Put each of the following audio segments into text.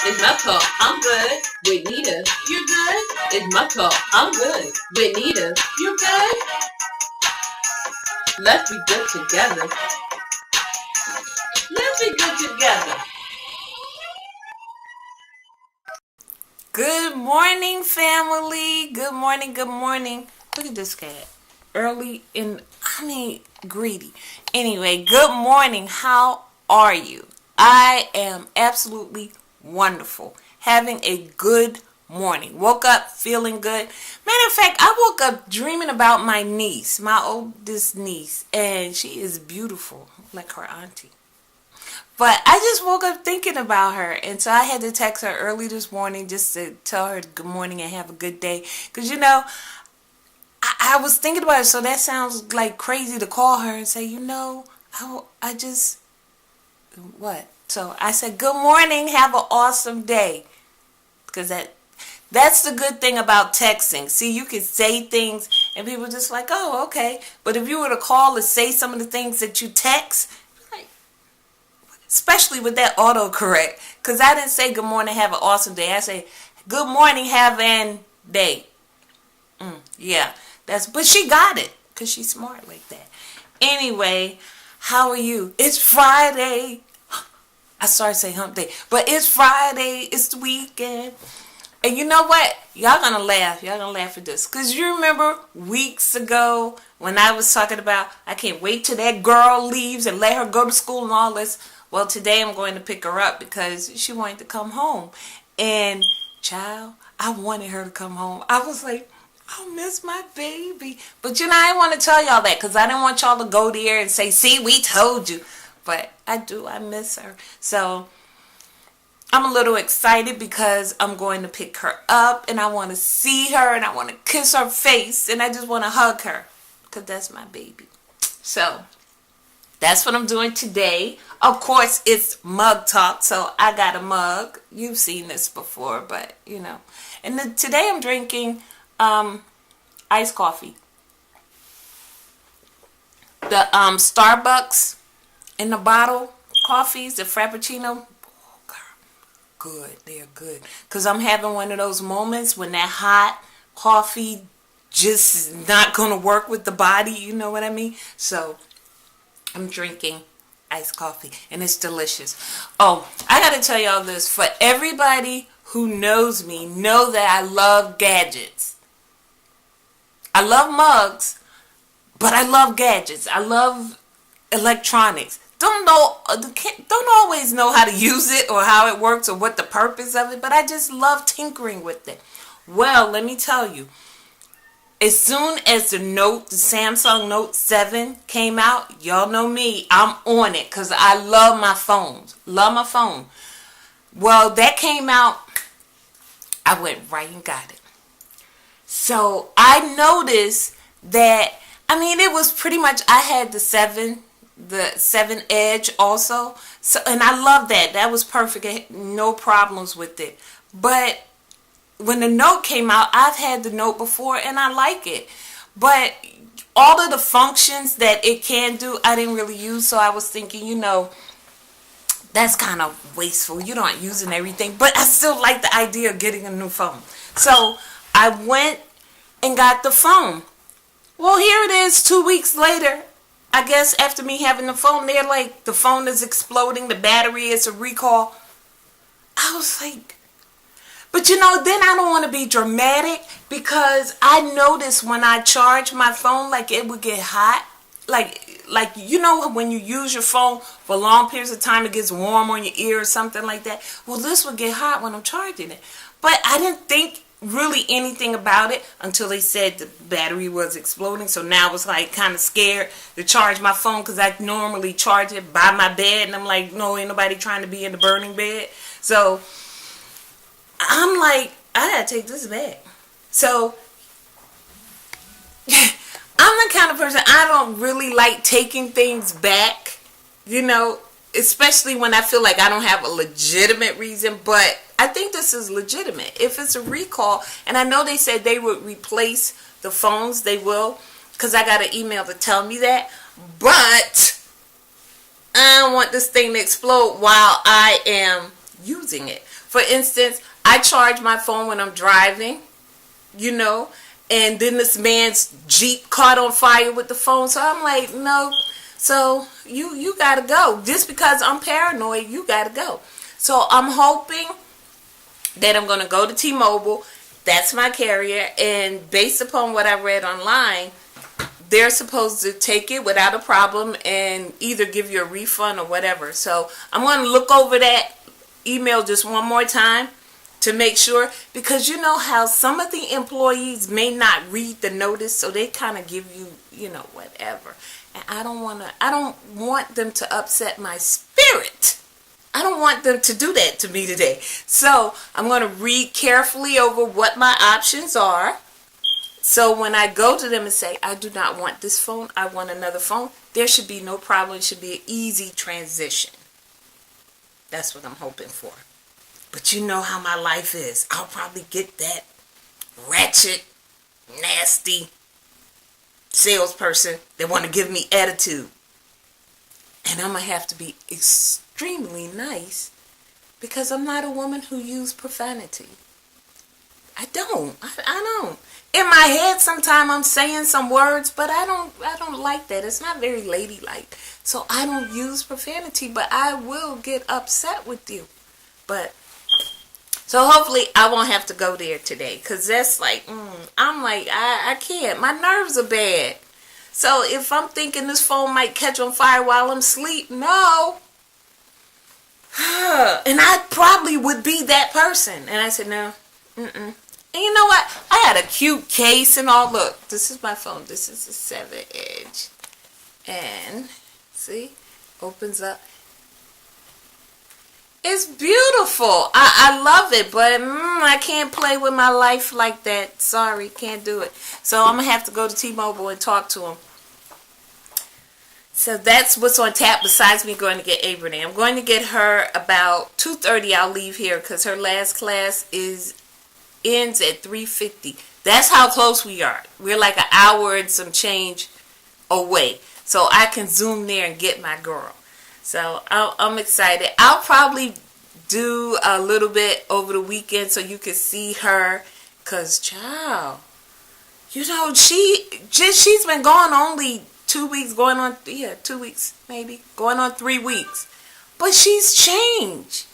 It's my call. I'm good. With Nita. You good? It's my call. I'm good. With Nita. You good? Let's be good together. Let's be good together. Good morning, family. Good morning, good morning. Look at this cat. Greedy. Anyway, good morning. How are you? I am absolutely wonderful. Having a good morning. Woke up feeling good. Matter of fact, I woke up dreaming about my niece, my oldest niece, and she is beautiful, like her auntie. But I just woke up thinking about her, and so I had to text her early this morning just to tell her good morning and have a good day. Because, I was thinking about it, so that sounds like crazy to call her and say, what? So I said, good morning, have an awesome day. Because that's the good thing about texting. See, you can say things, and people just like, oh, okay. But if you were to call and say some of the things that you text, especially with that autocorrect, because I didn't say good morning, have an awesome day. I say good morning, have an day. But she got it because she's smart like that. Anyway, how are you? It's Friday. I started saying hump day, but it's Friday. It's the weekend. And you know what? Y'all gonna laugh. Y'all gonna laugh at this. Because you remember weeks ago when I was talking about I can't wait till that girl leaves and let her go to school and all this. Well, today I'm going to pick her up because she wanted to come home. And, child, I wanted her to come home. I was like, I miss my baby. But, I didn't want to tell y'all that because I didn't want y'all to go there and say, see, we told you. But I do. I miss her. So, I'm a little excited because I'm going to pick her up and I want to see her and I want to kiss her face and I just want to hug her because that's my baby. So, that's what I'm doing today. Of course, it's mug talk, so I got a mug. You've seen this before, but, And today I'm drinking iced coffee. The Starbucks in the bottle coffees, the Frappuccino, good. They're good. Because I'm having one of those moments when that hot coffee just is not going to work with the body, you know what I mean? So, I'm drinking iced coffee, and it's delicious. Oh, I gotta tell y'all this. For everybody who knows me, know that I love gadgets. I love mugs, but I love gadgets. I love electronics. Don't always know how to use it or how it works or what the purpose of it, but I just love tinkering with it. Well, let me tell you. As soon as the Samsung Note 7 came out, y'all know me, I'm on it because I love my phones. Love my phone. Well, that came out, I went right and got it. So, I noticed that, it was pretty much, I had the 7 Edge also. So, and I love that. That was perfect. No problems with it. But when the Note came out, I've had the Note before and I like it. But all of the functions that it can do, I didn't really use. So I was thinking, that's kind of wasteful. You're not using everything. But I still like the idea of getting a new phone. So I went and got the phone. Well, here it is 2 weeks later. I guess after me having the phone, they're like, the phone is exploding. The battery is a recall. I was like, but then I don't want to be dramatic because I noticed when I charge my phone, like it would get hot. Like when you use your phone for long periods of time, it gets warm on your ear or something like that. Well, this would get hot when I'm charging it. But I didn't think really anything about it until they said the battery was exploding. So now I was like kind of scared to charge my phone because I normally charge it by my bed. And I'm like, no, ain't nobody trying to be in the burning bed. So I'm like, I gotta take this back. So, I'm the kind of person, I don't really like taking things back, especially when I feel like I don't have a legitimate reason, but I think this is legitimate. If it's a recall, and I know they said they would replace the phones, they will, because I got an email to tell me that, but I don't want this thing to explode while I am using it. For For instance, I charge my phone when I'm driving, you know, and then this man's Jeep caught on fire with the phone. So I'm like, no. So you gotta go. Just because I'm paranoid, you gotta go. So I'm hoping that I'm gonna go to T-Mobile. That's my carrier, and based upon what I read online, they're supposed to take it without a problem and either give you a refund or whatever. So I'm going to look over that email just one more time to make sure, because you know how some of the employees may not read the notice, so they kind of give you, you know, whatever. And I don't want them to upset my spirit. I don't want them to do that to me today. So I'm going to read carefully over what my options are. So when I go to them and say, I do not want this phone, I want another phone, there should be no problem. It should be an easy transition. That's what I'm hoping for. But you know how my life is. I'll probably get that ratchet, nasty salesperson that want to give me attitude. And I'm going to have to be extremely nice because I'm not a woman who uses profanity. I don't. In my head, sometimes I'm saying some words, but I don't like that. It's not very ladylike. So I don't use profanity, but I will get upset with you. But so hopefully I won't have to go there today, because that's like, I'm like, I can't. My nerves are bad. So if I'm thinking this phone might catch on fire while I'm asleep, no. And I probably would be that person. And I said, no. And you know what? I had a cute case and all. Look, this is my phone. This is a 7 Edge. And, see, opens up. It's beautiful. I love it, but I can't play with my life like that. Sorry, can't do it. So I'm going to have to go to T-Mobile and talk to them. So that's what's on tap besides me going to get Abraham. I'm going to get her about 2:30. I'll leave here because her last class ends at 3:50. That's how close we are. We're like an hour and some change away. So I can zoom there and get my girl. So I'm excited. I'll probably do a little bit over the weekend so you can see her. Because, child, you know, she's been gone only 2 weeks, going on, 2 weeks maybe, going on 3 weeks. But she's changed.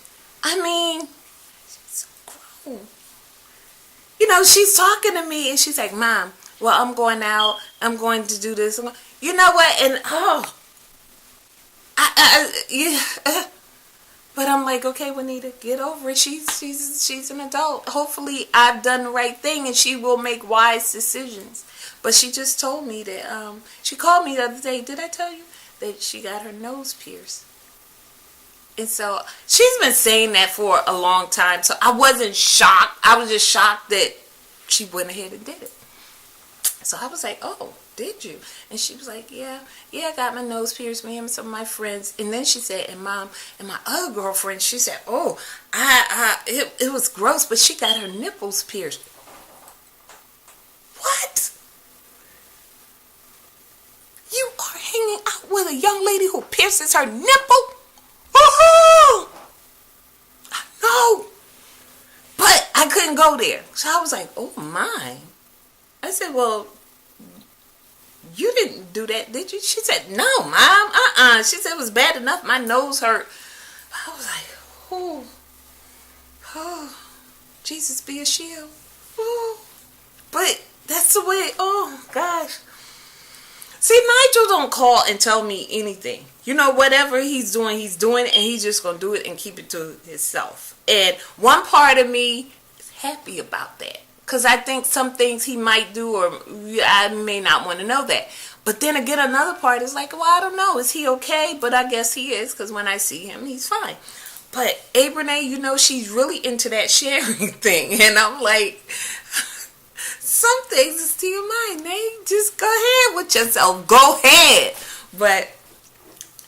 I mean, she's so grown. You know, she's talking to me and she's like, Mom, well, I'm going out. I'm going to do this. You know what? And, but I'm like, okay, Juanita, get over it. She's an adult. Hopefully I've done the right thing and she will make wise decisions. But she just told me that, she called me the other day. Did I tell you that she got her nose pierced? And so she's been saying that for a long time. So I wasn't shocked. I was just shocked that she went ahead and did it. So I was like, oh, did you? And she was like, yeah, I got my nose pierced, me and some of my friends. And then she said, and Mom, and my other girlfriend, she said, oh, it was gross, but she got her nipples pierced. What? You are hanging out with a young lady who pierces her nipple? Woohoo! I know. But I couldn't go there. So I was like, oh my. I said, well, you didn't do that, did you? She said, no, Mom. She said it was bad enough. My nose hurt. I was like, oh, Jesus be a shield. Ooh. But that's the way, oh, gosh. See, Nigel don't call and tell me anything. You know, whatever he's doing, and he's just going to do it and keep it to himself. And one part of me is happy about that. Because I think some things he might do, or I may not want to know that. But then again, another part is like, well, I don't know. Is he okay? But I guess he is, because when I see him, he's fine. But Abraham, you know, she's really into that sharing thing. And I'm like, some things is to your mind, Nate. Just go ahead with yourself. Go ahead. But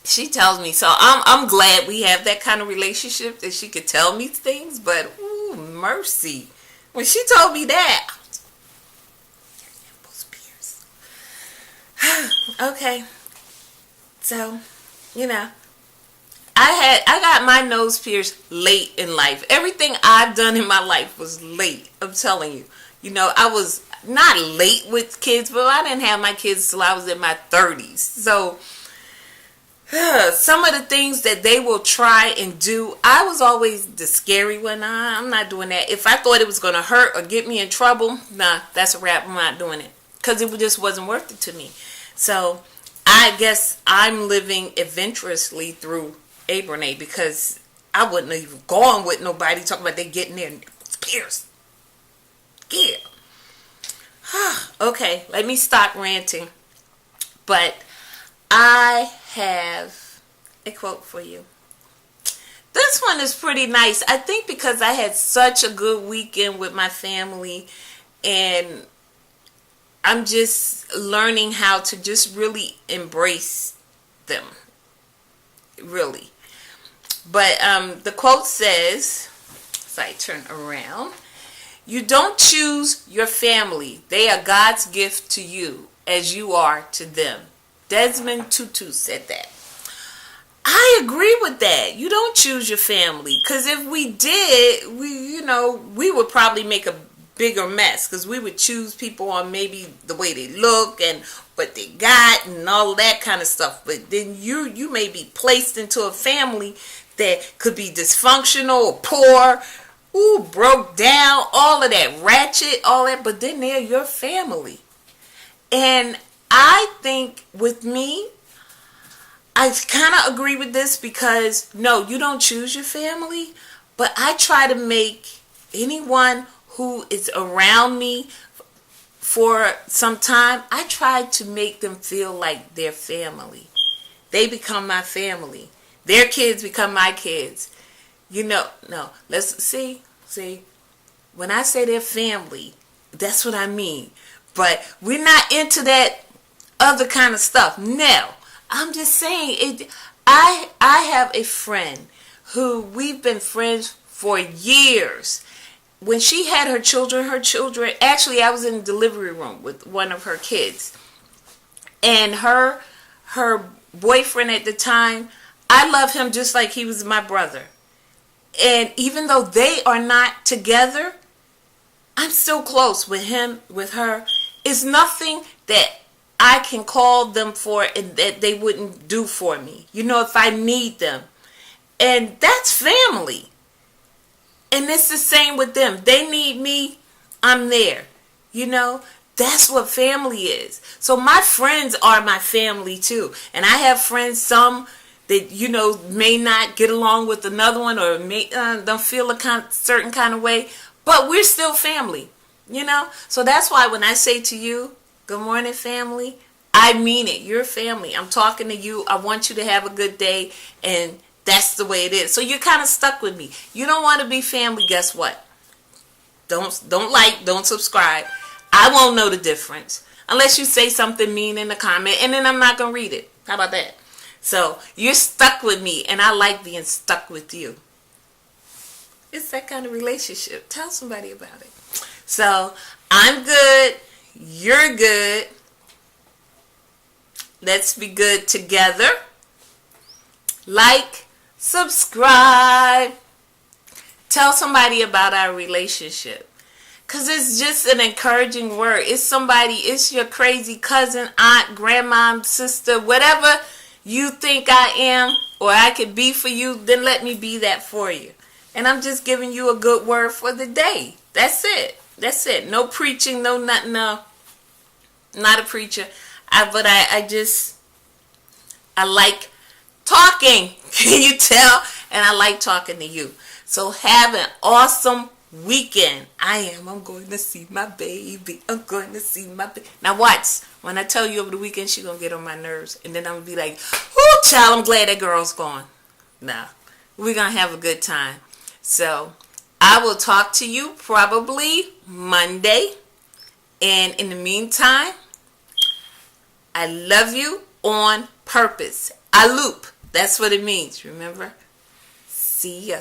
she tells me, so I'm glad we have that kind of relationship that she could tell me things. But, ooh, mercy. When she told me that, your nipples pierced. Okay. So, you know, I got my nose pierced late in life. Everything I've done in my life was late. I'm telling you. You know, I was not late with kids, but I didn't have my kids till I was in my 30s. So some of the things that they will try and do, I was always the scary one. Nah, I'm not doing that. If I thought it was going to hurt or get me in trouble, nah, that's a wrap. I'm not doing it. Because it just wasn't worth it to me. So I guess I'm living adventurously through Abernae, because I wouldn't have even gone with nobody talking about they getting there and pierced. Yeah. Okay, let me stop ranting. But I have a quote for you. This one is pretty nice. I think because I had such a good weekend with my family, and I'm just learning how to just really embrace them. Really. But the quote says, as I turn around, "You don't choose your family. They are God's gift to you, as you are to them." Desmond Tutu said that. I agree with that. You don't choose your family. Because if we did, we would probably make a bigger mess. Because we would choose people on maybe the way they look and what they got and all that kind of stuff. But then you may be placed into a family that could be dysfunctional or poor, broke down, all of that, ratchet, all that. But then they're your family. And I think with me, I kind of agree with this, because no, you don't choose your family, but I try to make anyone who is around me for some time, I try to make them feel like they're family. They become my family. Their kids become my kids. No, let's see, when I say they're family, that's what I mean. But we're not into that other kind of stuff. No, I'm just saying it. I have a friend who we've been friends for years. When she had her children, actually I was in the delivery room with one of her kids. And her boyfriend at the time, I love him just like he was my brother. And even though they are not together, I'm still close with him, with her. It's nothing that I can call them for and that they wouldn't do for me. If I need them. And that's family. And it's the same with them. They need me, I'm there. That's what family is. So my friends are my family too. And I have friends, some that, may not get along with another one, or don't feel a certain kind of way. But we're still family, So that's why when I say to you, good morning, family, I mean it. You're family. I'm talking to you. I want you to have a good day. And that's the way it is. So you're kind of stuck with me. You don't want to be family. Guess what? Don't like, don't subscribe. I won't know the difference unless you say something mean in the comment, and then I'm not going to read it. How about that? So you're stuck with me, and I like being stuck with you. It's that kind of relationship. Tell somebody about it. So I'm good. You're good. Let's be good together. Like, subscribe. Tell somebody about our relationship. Because it's just an encouraging word. It's your crazy cousin, aunt, grandma, sister, whatever you think I am or I could be for you, then let me be that for you. And I'm just giving you a good word for the day. That's it. No preaching, no nothing. No. Not a preacher. But I like talking. Can you tell? And I like talking to you. So have an awesome weekend. I'm going to see my baby. I'm going to see my baby. Now watch. When I tell you over the weekend, she's going to get on my nerves. And then I'm going to be like, oh, child, I'm glad that girl's gone. Nah. We're going to have a good time. So I will talk to you probably Monday. And in the meantime, I love you on purpose. I loop. That's what it means, remember? See ya.